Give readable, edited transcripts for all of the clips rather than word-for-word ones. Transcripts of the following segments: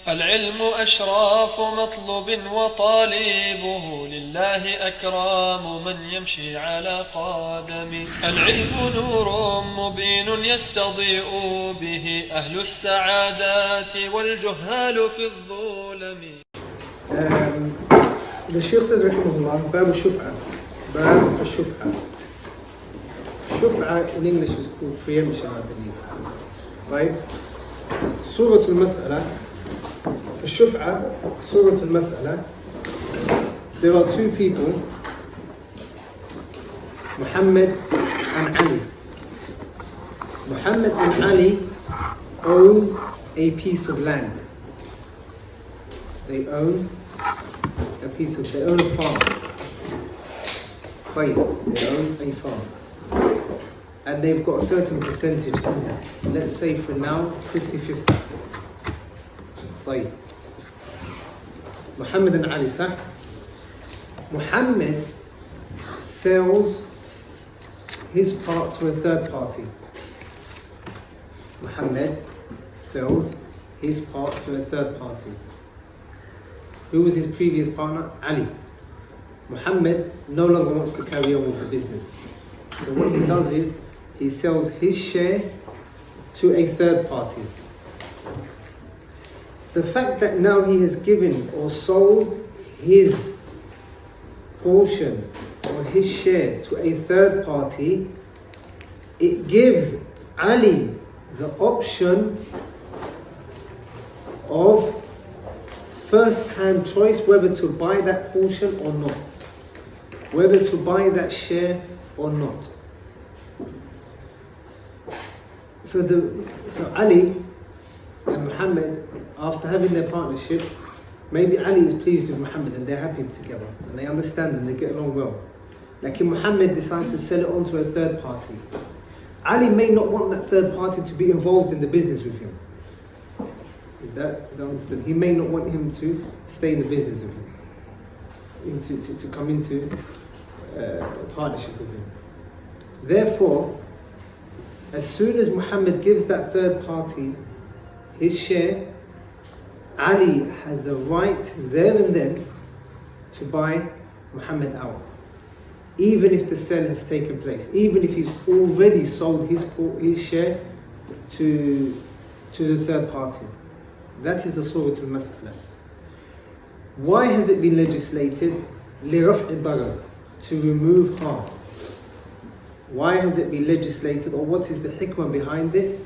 العلم أشراف مطلوب وطالبه لله أكرام من يمشي على قدمه. العلم نور مبين يستضيء به أهل السعادات والجهال في الظلم. The Shaykh says rahimahullah, Bab al-Shuf'a. Bab al-Shuf'a. Shuf'a in English is called preemption, I believe. Right? Surah al-Mas'ala. Shuf'a, Surah al-Mas'ala. There are two people, Muhammad and Ali. Muhammad and Ali own a piece of land. They own a farm. They own a farm. And they've got a certain percentage in that. Let's say for now, 50-50. Muhammad and Ali, sah? Muhammad sells his part to a third party. Muhammad sells his part to a third party. Who was his previous partner? Ali. Muhammad no longer wants to carry on with the business. So what he does is, he sells his share to a third party. The fact that now he has given or sold his portion or his share to a third party, it gives Ali the option of first-hand choice whether to buy that portion or not, whether to buy that share or not. So Ali and Muhammad, after having their partnership, maybe Ali is pleased with Muhammad and they're happy together and they understand and they get along well. Like if Muhammad decides to sell it on to a third party, Ali may not want that third party to be involved in the business with him. Is that understood? He may not want him to stay in the business with him, to come into a partnership with him. Therefore, as soon as Muhammad gives that third party his share, Ali has a right there and then to buy Muhammad out. Even if the sale has taken place, even if he's already sold his share to the third party. That is the Surah al-Mas'ala. Why has it been legislated? لِرَفْعِ الضَّرَرِ, to remove harm. Why has it been legislated, or what is the hikmah behind it?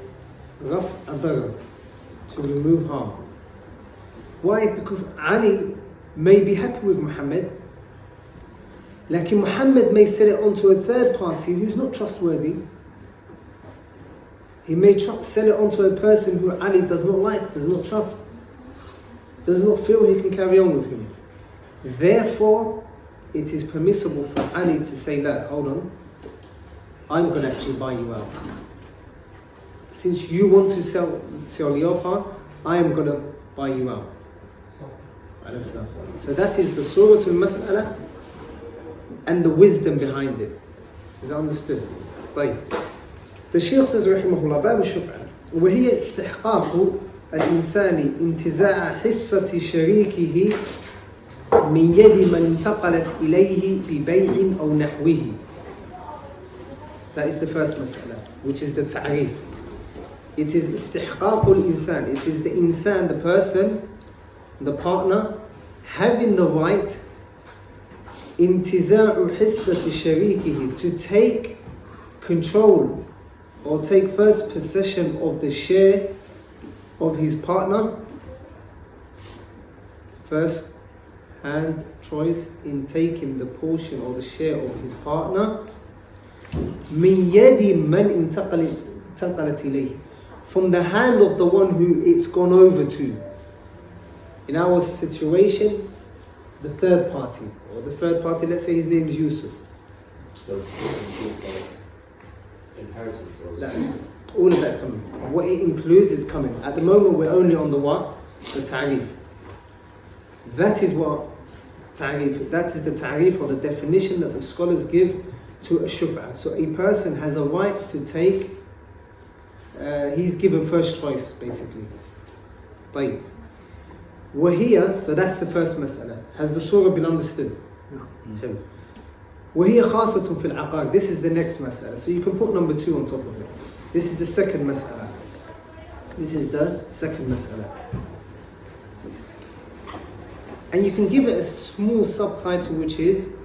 رَفْعَ الضَّرَرِ, to remove harm. Why? Because Ali may be happy with Muhammad, like Muhammad may sell it on to a third party who's not trustworthy. He may sell it on to a person who Ali does not like, does not trust, does not feel he can carry on with him. Therefore, it is permissible for Ali to say, "Look, hold on, I'm going to actually buy you out. Since you want to sell your part, I am going to buy you out." So that is the Surah al-Mas'ala and the wisdom behind it. Is that understood? طيب. The Shaykh says رحمه الله, باب الشفعة وهي استحقاق الإنسان انتزاع حصة شريكه من يد من انتقلت إليه ببيع أو نحوه. That is the first mas'ala, which is the ta'rif. It is استحقاق الإنسان. It is the insan, the person, the partner, having the right انتزاع حصة شريكه, to take control or take first possession of the share of his partner, first hand choice in taking the portion or the share of his partner, من يد من انتقلت إليه, from the hand of the one who it's gone over to. In our situation, the third party, or the third party, let's say his name is Yusuf. Does this include inheritance? Or All of that's coming. What it includes is coming. At the moment, we're only on the what? The ta'rif. That is what ta'rif, that is the ta'rif or the definition that the scholars give to a shuf'a. So a person has a right to take, he's given first choice basically. طيب. وهي, so that's the first مسألة. Has the surah been understood? No. وهي خاصة في العقائد. This is the next مسألة. So you can put number 2 on top of it. This is the second مسألة. This is the second مسألة. And you can give it a small subtitle, which is,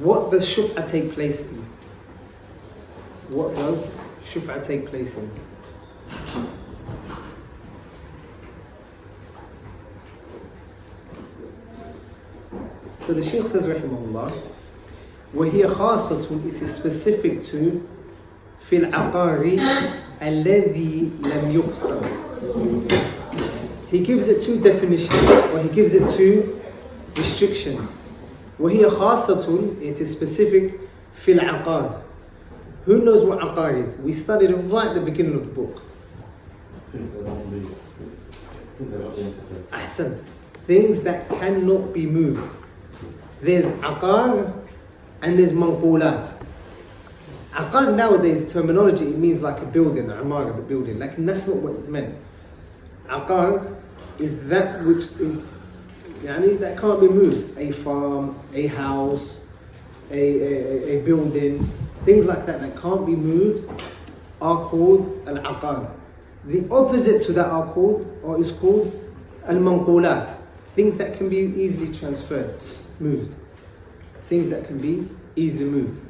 what does shuf'a take place in? What does shuf'a take place in? So the Shaykh says, rahimahullah, وهي خاصة, it is specific to في العقار الذي لم يقسم. He gives it 2 definitions, or he gives it 2 restrictions. وهي خاصة, it is specific في العقار. Who knows what aqar is? We studied it right at the beginning of the book. Ahsan. Things that cannot be moved. There's aqar and there's manqulat. Aqar nowadays, terminology, it means like a building, a amara, a building. Like, and that's not what it's meant. Aqar is that which is, that can't be moved. A farm, a house, a building, things like that can't be moved are called al-aqar. The opposite to that are called, or is called al-manqulat. Things that can be easily transferred, moved. Things that can be easily moved.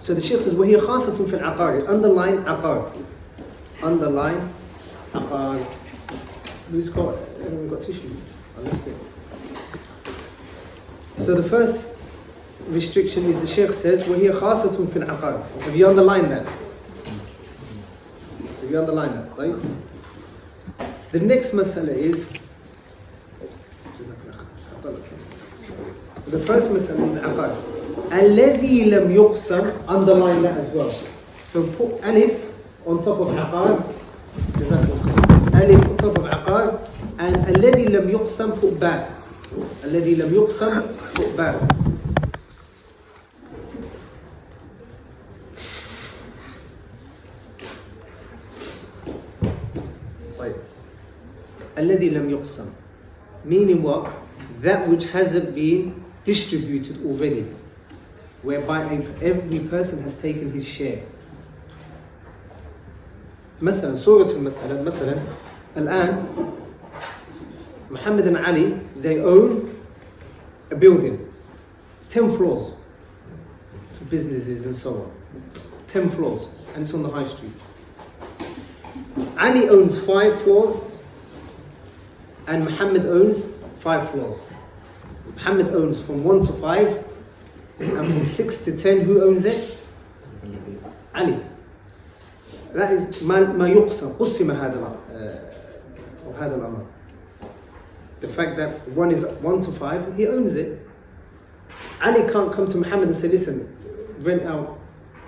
So the Shaykh says, وَهِيَ خَاصَةٌ فِي الْعَقَارِ. Underline aqar. Underline aqar. Who's got, anyone got tissue? So the first restriction is, the Shaykh says, وَهِيَ خَاصَةٌ فِي الْعَقَارِ. Have you underlined that? Have you underlined that? Right? The next masala is, the first masala is aqar. الَّذِي لَمْ يُقْسَمْ. Underline that as well. So put alif on top of aqar. Alif on top of aqar. And الَّذِي لَمْ يُقْسَمْ put ba. الَّذِي لَمْ يُقْسَمْ put ba. الذي لم يقسم, meaning what? That which hasn't been distributed already, whereby every person has taken his share. مثلا سورة المسألة, مثلا الآن Muhammad and Ali, they own a building, 10 floors for businesses and so on, 10 floors, and it's on the high street. Ali owns 5 floors and Muhammad owns 5 floors. Muhammad owns from 1 to 5, and from 6 to 10, who owns it? Ali. That is ما يقسم, قسم هذا الأمر. The fact that one is 1 to 5, he owns it. Ali can't come to Muhammad and say, listen, rent out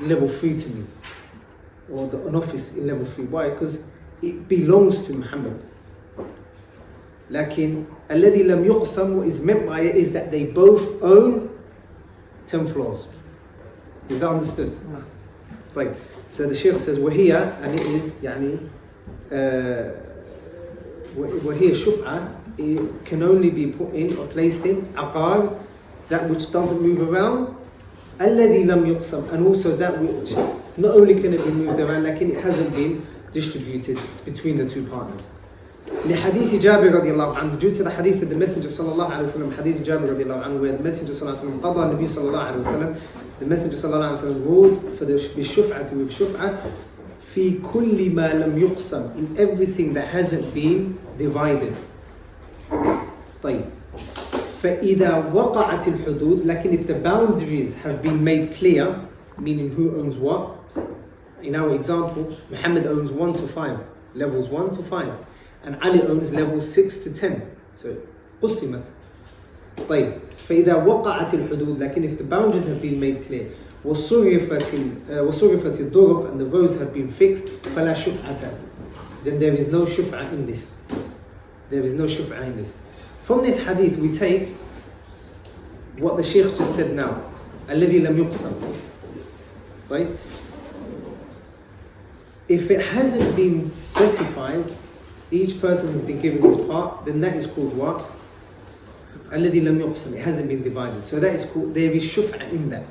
level 3 to me, or an office in level 3. Why? Because it belongs to Muhammad. لكن الذي لم يقسم, what is meant by it is that they both own 10 floors. Is that understood? No. Right. So the Shaykh says وهي, and it is وهي شفعة, it can only be put in or placed in aqar, that which doesn't move around, الذي لم يقسم, and also that which not only can it be moved around, لكن it hasn't been distributed between the 2 partners. لحديث جابر رضي الله عنه, due to the hadith of the Messenger صلى الله عليه وسلم, hadith جابر رضي الله عنه, where the Messenger صلى الله عليه وسلم قضى النبي صلى الله عليه وسلم, the Messenger صلى الله عليه وسلم ruled for the بالشفعة with شفعة في كل ما لم يقسم, in everything that hasn't been divided. طيب. فإذا وقعت الحدود, لكن if the boundaries have been made clear, meaning who owns what. In our example, Muhammad owns 1 to 5, levels 1 to 5. And Ali owns levels 6 to 10. So, قسمت. طيب. فإذا وقعت الحدود, لكن if the boundaries have been made clear, وصرفت الطرق, and the roads have been fixed, فلا شفعة. Then there is no shuf'ah in this. There is no shuf'ah in this. From this hadith we take what the Shaykh just said now. الذي لم يقسم. Right? If it hasn't been specified, each person has been given his part, then that is called what? الذي لم يقسم, it hasn't been divided. So that is called, there is shuf'a in that.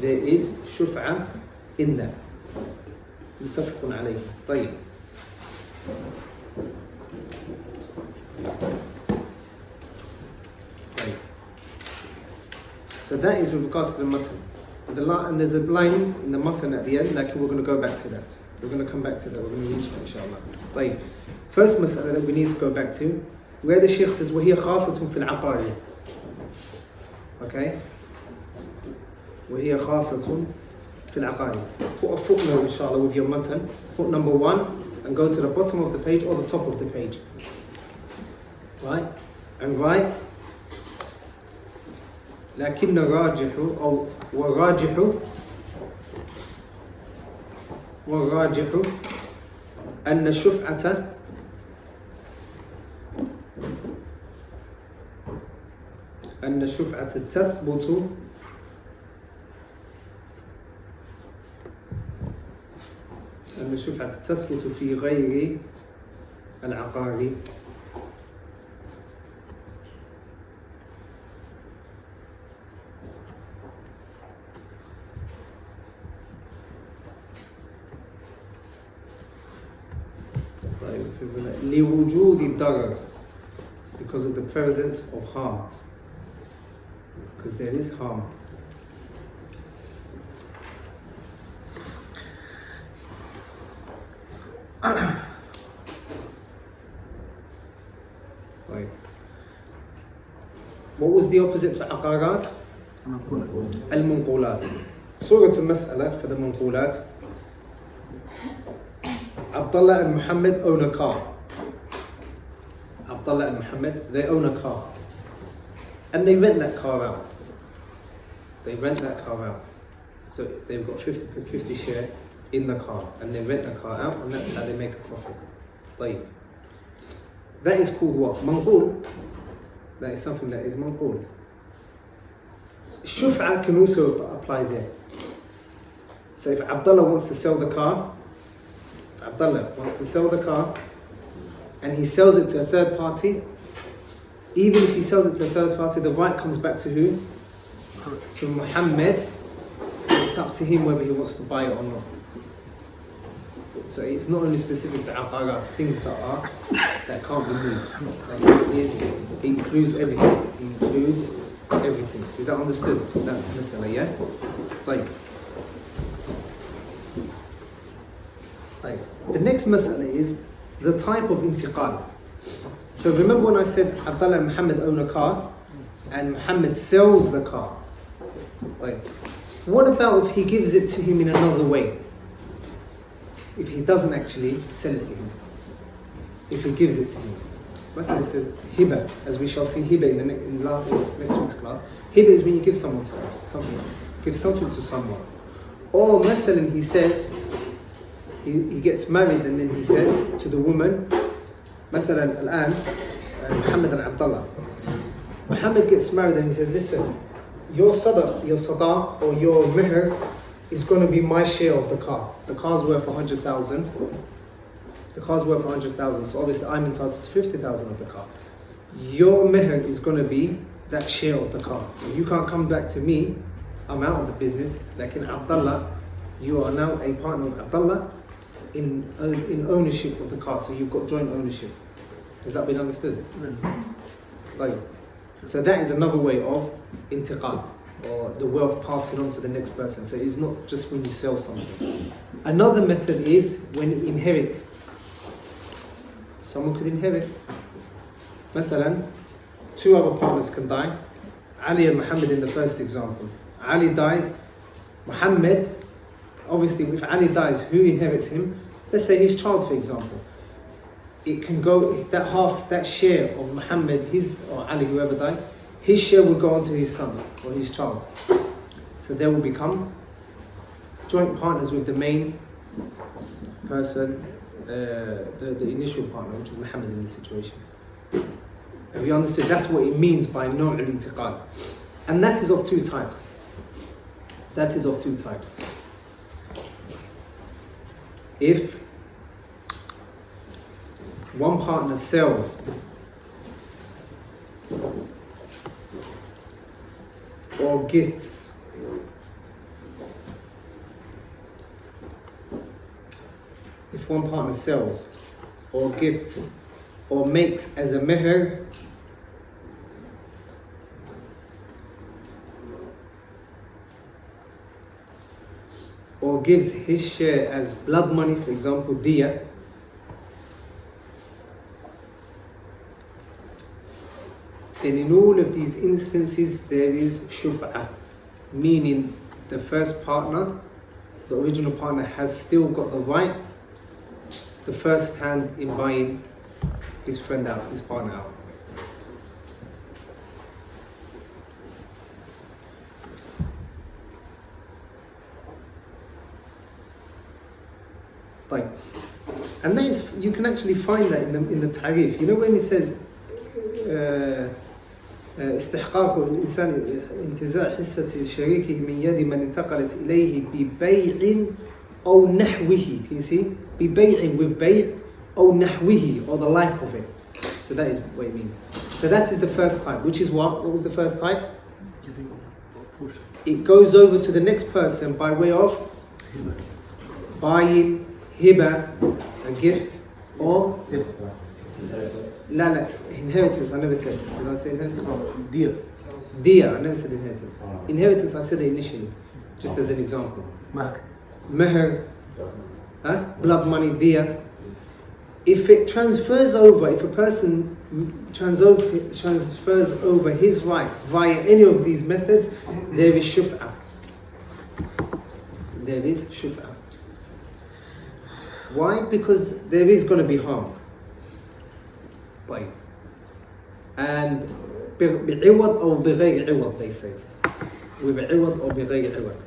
There is shuf'a in that. متفق عليه. طيب. So that is with regards to the matan. And there's a line in the matan at the end, like we're going to go back to that. We're going to come back to that, we're going to reach that inshallah. طيب. First mas'ala that we need to go back to, where the Shaykh says, وَهِيَ خَاصَةٌ فِي الْعَقَارِ. Okay? وَهِيَ خَاصَةٌ فِي الْعَقَارِ. Put a footnote inshallah with your matan. Put number 1 and go to the bottom of the page or the top of the page. Right? And write لكن الراجح أو والراجح أن الشفعة تثبت في غير العقار. لوجود الضرر, because of the presence of harm, because there is harm. Right. What was the opposite to aqarat? Al-munqulat. Surah al-Mas'ala for the munqulat. Abdullah and Muhammad own a car. Abdullah and Muhammad, they own a car. And they rent that car out. So they've got 50 share in the car. And they rent the car out, and that's how they make a profit. طيب. That is called what? Manqul. That is something that is manqul. Shuf'a can also apply there. So if Abdullah wants to sell the car, and he sells it to a third party, even if he sells it to a third party, the right comes back to who? To Muhammad. It's up to him whether he wants to buy it or not. So it's not only specific to aqarat, things that can't be moved. It includes everything. Is that understood? That masala, yeah? Like the next masala is the type of intiqal. So remember when I said Abdullah and Muhammad own a car and Muhammad sells the car? Like, what about if he gives it to him in another way? If he doesn't actually sell it to him, if he gives it to him. It says hiba, as we shall see hiba in next week's class. Hiba is when you give someone to something. Give something to someone. Or mathalan, he says, he gets married and then he says to the woman, mathalan al-an, Muhammad and Abdullah. Muhammad gets married and he says, listen, your sadaq or your mehr is going to be my share of the car. The car's worth 100,000. So obviously I'm entitled to 50,000 of the car. Your mehr is going to be that share of the car. So you can't come back to me, I'm out of the business. Like in Abdullah, you are now a partner of Abdullah in ownership of the car. So you've got joint ownership. Has that been understood? Like, so that is another way of intiqal, or the wealth passing on to the next person. So it's not just when you sell something. Another method is when he inherits. Someone could inherit. Mathalan, two other partners can die. Ali and Muhammad in the first example. Ali dies. Muhammad, obviously if Ali dies, who inherits him? Let's say his child, for example. It can go, that share of Muhammad, his or Ali, whoever died, his share will go on to his son or his child. So they will become joint partners with the main person, the initial partner, which is Muhammad in this situation. Have you understood? That's what it means by no' al-intiqal. And that is of two types. one partner sells or gifts if one partner sells or gifts or makes as a meher or gives his share as blood money, for example, diya, then in all of these instances there is shuf'ah, meaning the first partner, the original partner, has still got the right, the first hand in buying his friend out, his partner out. Right. And that is, you can actually find that in the tarif. You know when it says استحقاق الإنسان انتزاع حصة شريكه من يد من انتقلت إليه ببيع أو نحوه. Can you see? ببيع with بيع أو نحوه, or the like of it. So that is what it means. So that is the first type. Which is what? What was the first type? It goes over to the next person by way of buying, hiba, a gift, or la, inheritance. I never said. Did I say inheritance? Diya. I never said inheritance. Inheritance, I said it initially, just as an example. Meher, blood money, diya. If it transfers over, if a person transfers over his right via any of these methods, there is shuf'ah. There is shuf'ah. Why? Because there is going to be harm. Right. And bi'iwad or bighayr iwad, they say. With iwad or bighayr iwad.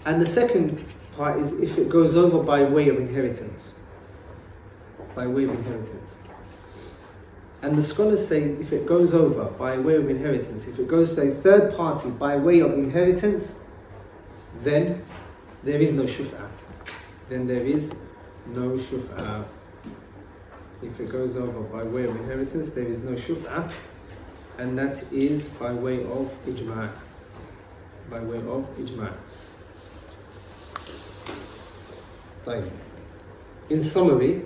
And the second part is if it goes over by way of inheritance. By way of inheritance. And the scholars say if it goes over by way of inheritance, if it goes to a third party by way of inheritance, then there is no shuf'ah. Then there is no shuf'ah. If it goes over by way of inheritance, there is no shuf'ah, and that is by way of ijma'. By way of ijma'. طيب. In summary,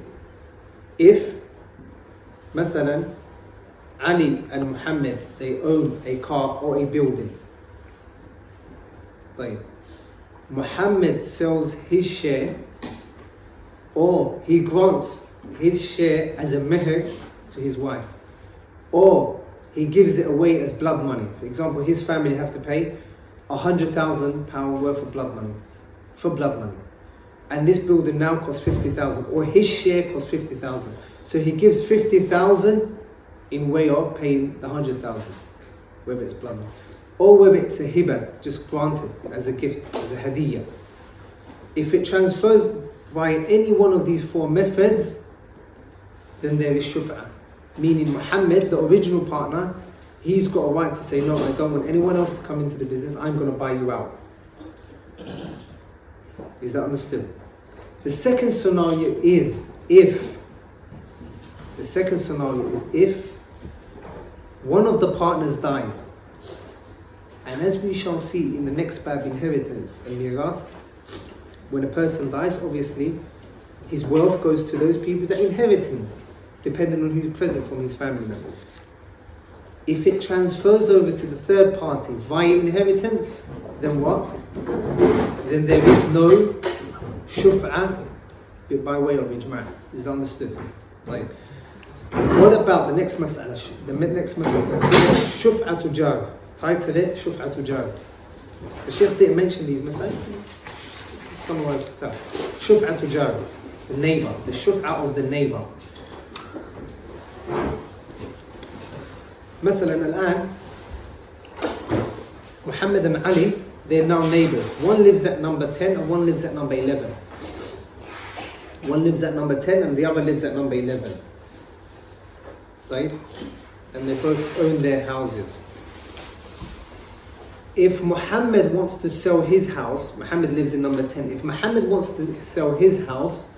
if مثلا Ali and Muhammad, they own a car or a building. طيب. Muhammad sells his share, or he grants his share as a meher to his wife, or he gives it away as blood money. For example, his family have to pay £100,000 worth of blood money, for blood money, and this building now costs 50,000, or his share costs 50,000. So he gives 50,000 in way of paying the 100,000, whether it's blood money, or whether it's a hiba, just granted as a gift, as a hadiyah. If it transfers via any one of these four methods, then there is shuf'ah. Meaning Muhammad, the original partner, he's got a right to say, no, I don't want anyone else to come into the business, I'm going to buy you out. Is that understood? The second scenario is if one of the partners dies. And as we shall see in the next bab, inheritance and mirath, when a person dies, obviously his wealth goes to those people that inherit him, depending on who's present from his family members. If it transfers over to the third party via inheritance, then what? Then there is no shuf'ah by way of ijma'. Is understood? Like, what about the next mas'ala? The next mas'ala, shuf'atu jar. Title it, shuf'atu jar. The Shaykh didn't mention these mas'ala. Summarize the stuff. Shuf'atu jar, the neighbor, the shuf'ah of the neighbor. مثلا الآن Muhammad and Ali, they're now neighbors. One lives at number 10 and one lives at number 11. One lives at number 10 and the other lives at number 11. Right? And they both own their houses. If Muhammad wants to sell his house, Muhammad lives in number 10. If Muhammad wants to sell his house,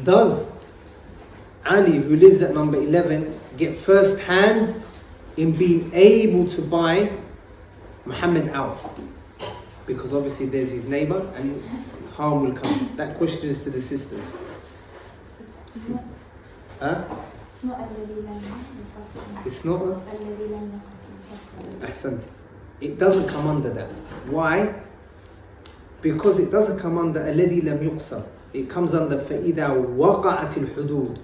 does Ali, who lives at number 11, get first hand in being able to buy Muhammad out? Because obviously there's his neighbor and harm will come. That question is to the sisters. Huh? It's not Ahsant. It doesn't come under that. Why? Because it doesn't come under الذي لم يقصر. It comes under فإذا وقعت الحدود.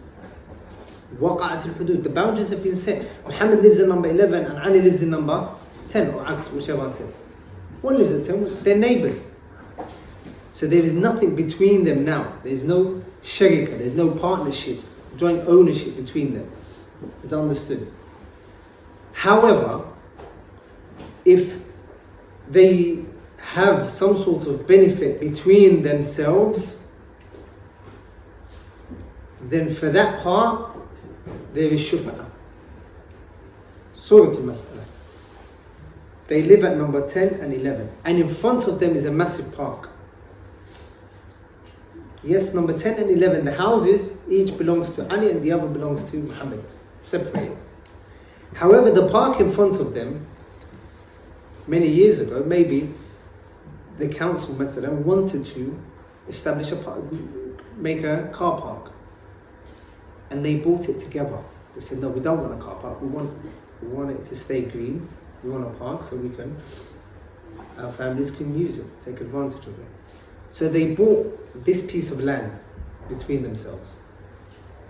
وقعت الحدود. The boundaries have been set. Muhammad lives in number 11 and Ali lives in number 10 or عكس, whichever I said. One lives at 10, they're neighbors. So there is nothing between them now. There's no sharika, there's no partnership, joint ownership between them. Is that understood? However, if they have some sort of benefit between themselves, then for that part, there is shuf'a. Surah al-Mas'ala. They live at number 10 and 11. And in front of them is a massive park. Yes, number 10 and 11, the houses, each belongs to Ali and the other belongs to Muhammad. Separated. However, the park in front of them, many years ago, maybe the council wanted to establish a park, make a car park. And they bought it together. They said, no, we don't want a car park. We want it to stay green. We want a park so our families can use it, take advantage of it. So they bought this piece of land between themselves.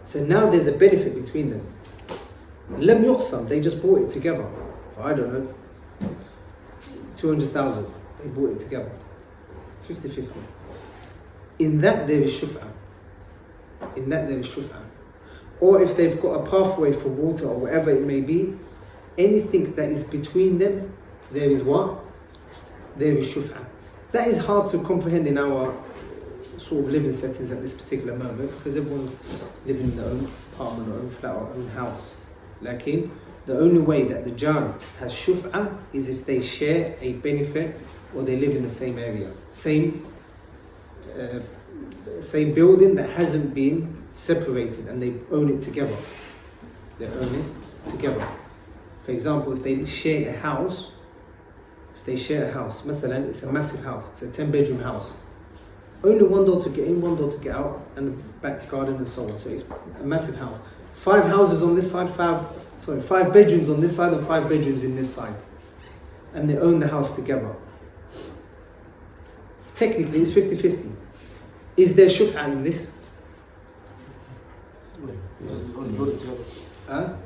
So now there's a benefit between them. Lam yuqsam, they just bought it together. I don't know, 200,000. They bought it together. 50-50. In that there is shuf'a. In that there is shuf'a. Or if they've got a pathway for water or whatever it may be, anything that is between them, there is what? There is shuf'a. That is hard to comprehend in our sort of living settings at this particular moment because everyone's living in their own apartment or own flat or own house. Lakin, the only way that the jar has shuf'a is if they share a benefit or they live in the same area. Same building that hasn't been separated and they own it together. They own it together. For example, if they share a house, مثلا, it's a massive house, it's a 10-bedroom house. Only one door to get in, one door to get out, and a back garden and so on. So it's a massive house. 5 houses on this side, 5 bedrooms on this side and 5 bedrooms in this side. And they own the house together. Technically, it's 50-50. Is there shuf'a in this?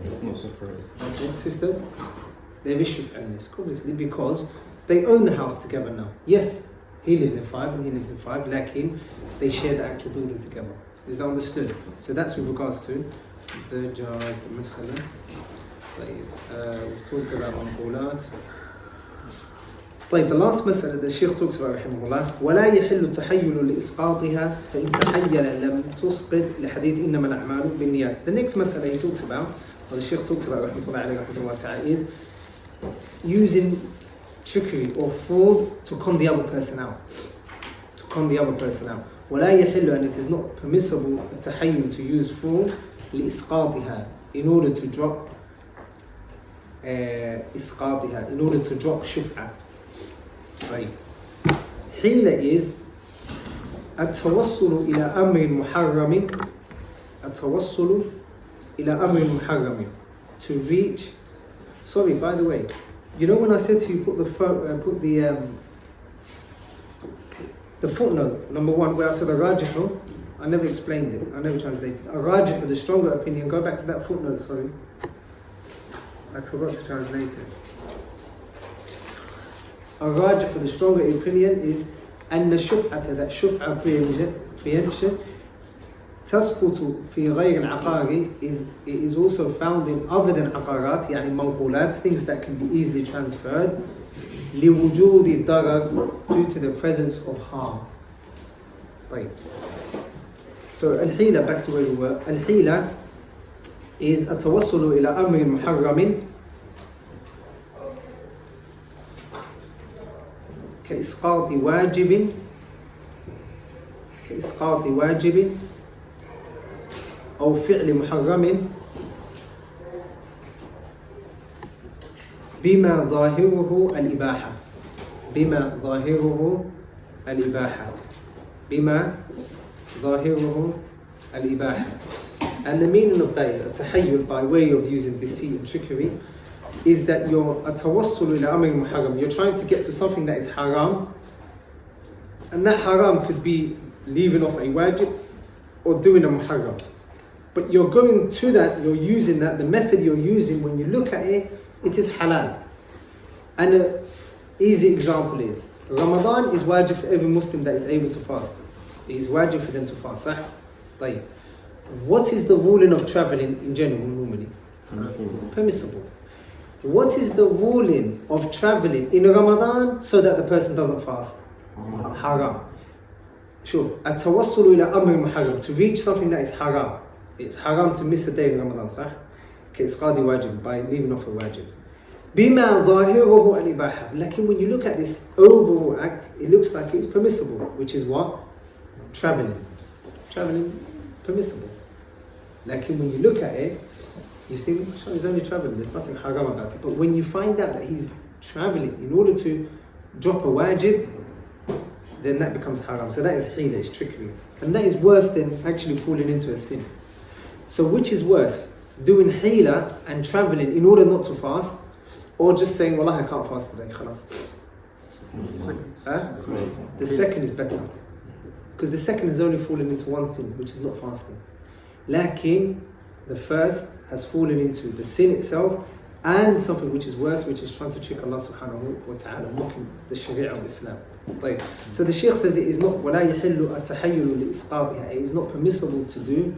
It's not separate. Okay, sister? There is shuf'a in this, obviously, because they own the house together now. Yes, he lives in 5 and he lives in 5, lakin they share the actual building together. Is that understood? So that's with regards to the jar, the masala. We've talked about manqulat. طيب, the last masala the Shaykh talks about رحمه الله ولا يحل التحيل لإسقاطها فإن تحيل لم تسقط لحديث إنما الأعمال بالنيات. The next masala he talks about, or the Shaykh talks about رحمه الله عليه رحمه الله is using trickery or fraud to con the other person out. To con the other person out. ولا يحل, and it is not permissible التحيل to use fraud لإسقاطها in order to drop إسقاطها, in order to drop شفعة. Right. حيلة is التوصل إلى أمر محرم. التوصل إلى أمر محرم, to reach. Sorry, by the way, you know when I said to you put the footnote number 1 where I said الراجح, I never explained it, I never translated it. الراجح, the stronger opinion, go back to that footnote, sorry. I forgot to translate it. الراجح, the stronger opinion is أن الشفعة, that شفعة preemption تسقط في غير العقار is also found in other than عقارات, يعني منقولات, things that can be easily transferred لوجود الضرر, due to the presence of harm. Right. So الحيلة, back to where we were. الحيلة is التوصل إلى أمر محرم كإسقاط واجب أو فعل محرم بما ظاهره الإباحة بما ظاهره الإباحة بما ظاهره الإباحة. And the meaning of that is التحيل, by way of using deceit and trickery, is that you're التوصل إلى أمر محرم. You're trying to get to something that is haram, and that haram could be leaving off a wajib or doing a muharram. But you're going to that, you're using that, the method you're using, when you look at it, it is halal. And an easy example is, Ramadan is wajib for every Muslim that is able to fast. It is wajib for them to fast. طيب. What is the ruling of travelling in general normally? Permissible. What is the ruling of travelling in Ramadan so that the person doesn't fast? Haram. Sure. التوصل إلى أمر محرم, to reach something that is haram. It's haram to miss a day in Ramadan, صح? كإسقاط واجب, by leaving off a wajib. بما ظاهره الإباحة. Like when you look at this overall act, it looks like it's permissible, which is what? Travelling. Travelling, permissible. Like when you look at it, you think, sure, he's only travelling, there's nothing haram about it. But when you find out that he's travelling in order to drop a wajib, then that becomes haram. So that is hila, it's trickery. And that is worse than actually falling into a sin. So which is worse? Doing hila and travelling in order not to fast, or just saying, wallah, I can't fast today, khalas. The second is better. Because the second is only falling into one sin, which is not fasting. Lakin, the first has fallen into the sin itself and something which is worse, which is trying to trick Allah subhanahu wa ta'ala, mocking the sharia of Islam. طيب. So the Shaykh says it is not ولا يحل التحيل لإسقاطها. It is not permissible to do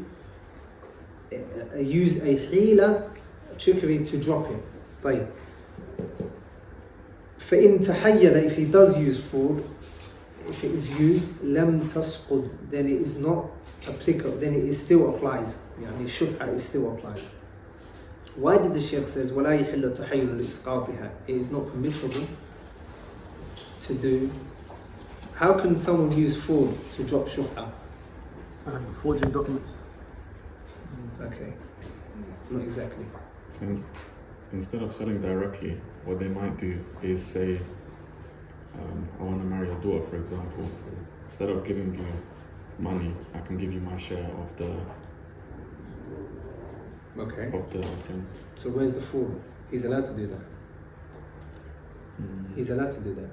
use a hila, trickery, to drop it. طيب. فإن تحيل, if he does use fraud, if it is used لم تسقط, then it is not applicable, then it still applies. يعني الشفعة, it still applies. Why did the Shaykh says ولا يحل التحيل لإسقاطها? It is not permissible to do. How can someone use fraud to drop shuf'a? Forging documents. Okay, not exactly. So instead of selling directly, what they might do is say, I want to marry your daughter, for example. Instead of giving you money, I can give you my share of the thing. So where's the fraud? He's allowed to do that. He's allowed to do that.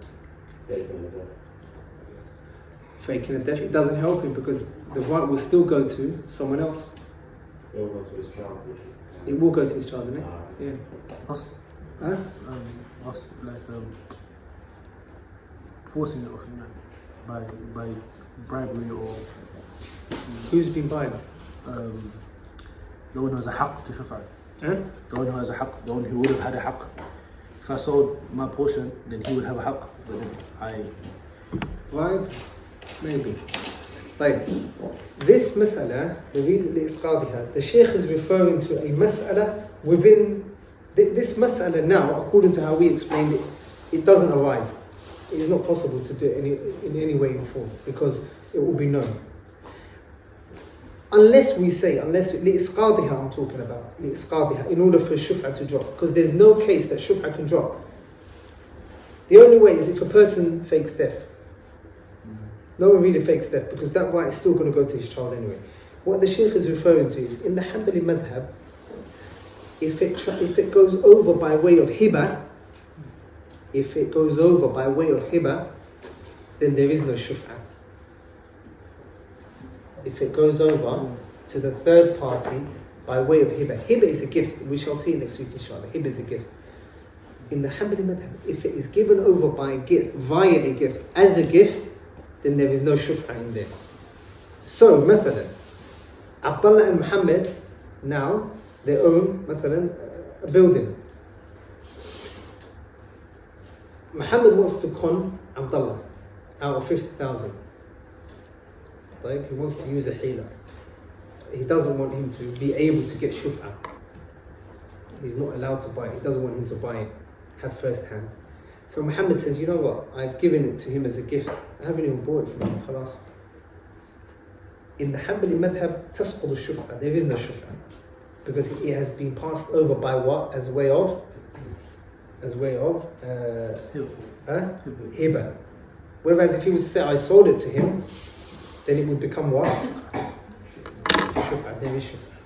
Faking a death, it doesn't help him because the right will still go to someone else. It will go to his child. It will go to his child, isn't it? Yeah. Forcing it off him by bribery or. Who's been bribed? The one who has a haqq to shuf'a. Huh? The one who has a haqq, the one who would have had a haqq. If I sold my portion, then he would have a haqq. But then Bribe? Maybe. Like, this mas'ala, the reason لإسقاطها, the Shaykh is referring to a mas'ala within this mas'ala now, according to how we explained it, it doesn't arise. It is not possible to do it in any way or form because it will be known. Unless لإسقاطها, I'm talking about لإسقاطها, in order for shuf'a to drop, because there's no case that shuf'a can drop. The only way is if a person fakes death. No one really fakes death because that right is still going to go to his child anyway. What the Shaykh is referring to is in the Hanbali madhab, if it goes over by way of hiba, then there is no shuf'a. If it goes over to the third party by way of hiba is a gift. We shall see next week inshallah. Hiba is a gift. In the Hanbali madhab, if it is given over by a gift, via a gift, as a gift, then there is no shuf'a in there. So, مثلا, Abdullah and Muhammad, now, they own, مثلا, a building. Muhammad wants to con Abdullah out of 50,000. He wants to use a hila. He doesn't want him to be able to get shuf'a. He's not allowed to buy it. He doesn't want him to buy it, have first hand. So Muhammad says, you know what, I've given it to him as a gift. I haven't even bought it from him, khalas. in the Hanbali madhab, تسقط الشفعة. There is no shuf'ah. Because it has been passed over by what? As way of hiba. Whereas if he would say, I sold it to him, then it would become what? Shuf'ah. There is shuf'ah.